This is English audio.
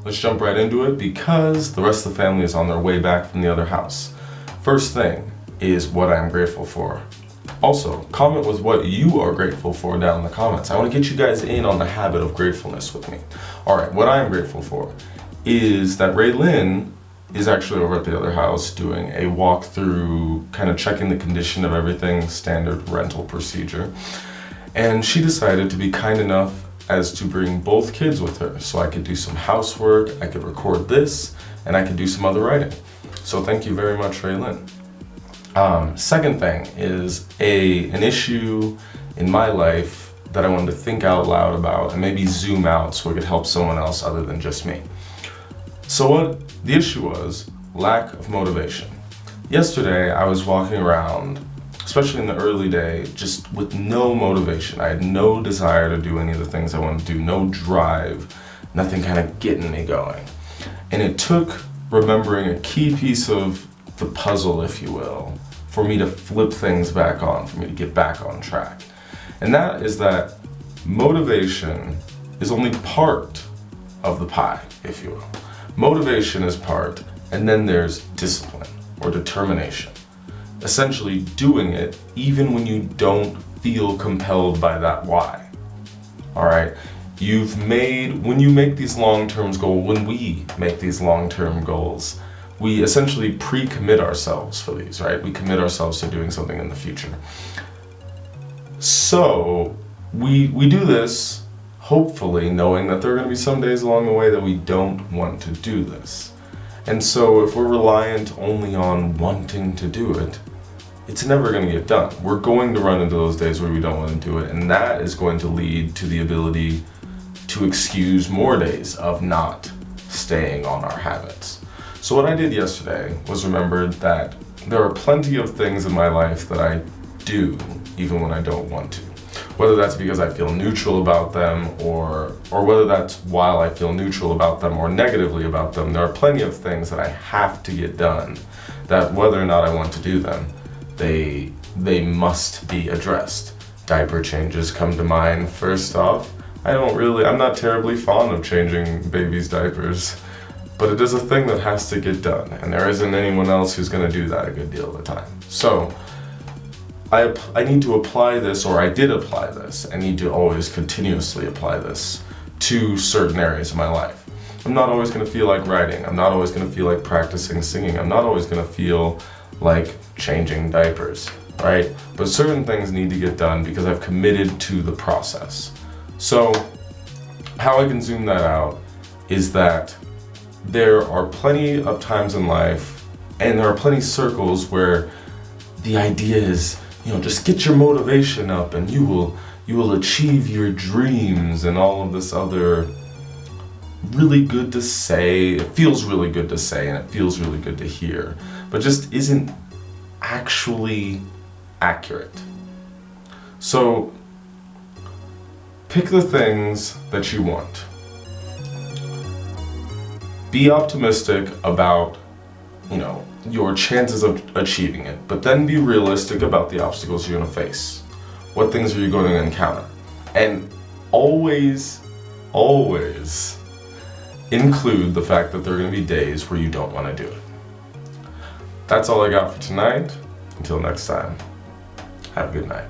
let's jump right into it because the rest of the family is on their way back from the other house. First thing is what I'm grateful for. Also, comment with what you are grateful for down in the comments. I want to get you guys in on the habit of gratefulness with me. Alright, what I am grateful for is that Raylyn is actually over at the other house doing a walkthrough, kind of checking the condition of everything, standard rental procedure. And she decided to be kind enough as to bring both kids with her so I could do some housework, I could record this, and I could do some other writing. So thank you very much, Raylyn. Second thing is an issue in my life that I wanted to think out loud about and maybe zoom out so it could help someone else other than just me. So what the issue was, lack of motivation. Yesterday I was walking around, especially in the early day, just with no motivation. I had no desire to do any of the things I wanted to do, no drive, nothing kind of getting me going. And it took remembering a key piece of the puzzle, if you will, for me to flip things back on, for me to get back on track. And that is that motivation is only part of the pie, if you will. Motivation is part, and then there's discipline or determination. Essentially doing it even when you don't feel compelled by that why. Alright? When you make these long-term goals, when we make these long-term goals, we essentially pre-commit ourselves for these, right? We commit ourselves to doing something in the future. So we do this hopefully knowing that there are going to be some days along the way that we don't want to do this. And so if we're reliant only on wanting to do it, it's never going to get done. We're going to run into those days where we don't want to do it, and that is going to lead to the ability to excuse more days of not staying on our habits. So what I did yesterday was remembered that there are plenty of things in my life that I do even when I don't want to. Whether that's because I feel neutral about them or whether that's while I feel neutral about them or negatively about them, there are plenty of things that I have to get done that whether or not I want to do them, they must be addressed. Diaper changes come to mind first off. I'm not terribly fond of changing babies' diapers, but it is a thing that has to get done, and there isn't anyone else who's going to do that a good deal of the time. So I need to apply this, or I did apply this. I need to always continuously apply this to certain areas of my life. I'm not always going to feel like writing. I'm not always going to feel like practicing singing. I'm not always going to feel like changing diapers, right? But certain things need to get done because I've committed to the process. So how I can zoom that out is that there are plenty of times in life, and there are plenty of circles where the idea is, just get your motivation up and you will achieve your dreams and all of this other really good to say. It feels really good to say and it feels really good to hear, but just isn't actually accurate. So pick the things that you want. Be optimistic about, your chances of achieving it, but then be realistic about the obstacles you're going to face. What things are you going to encounter? And always include the fact that there are going to be days where you don't want to do it. That's all I got for tonight. Until next time, have a good night.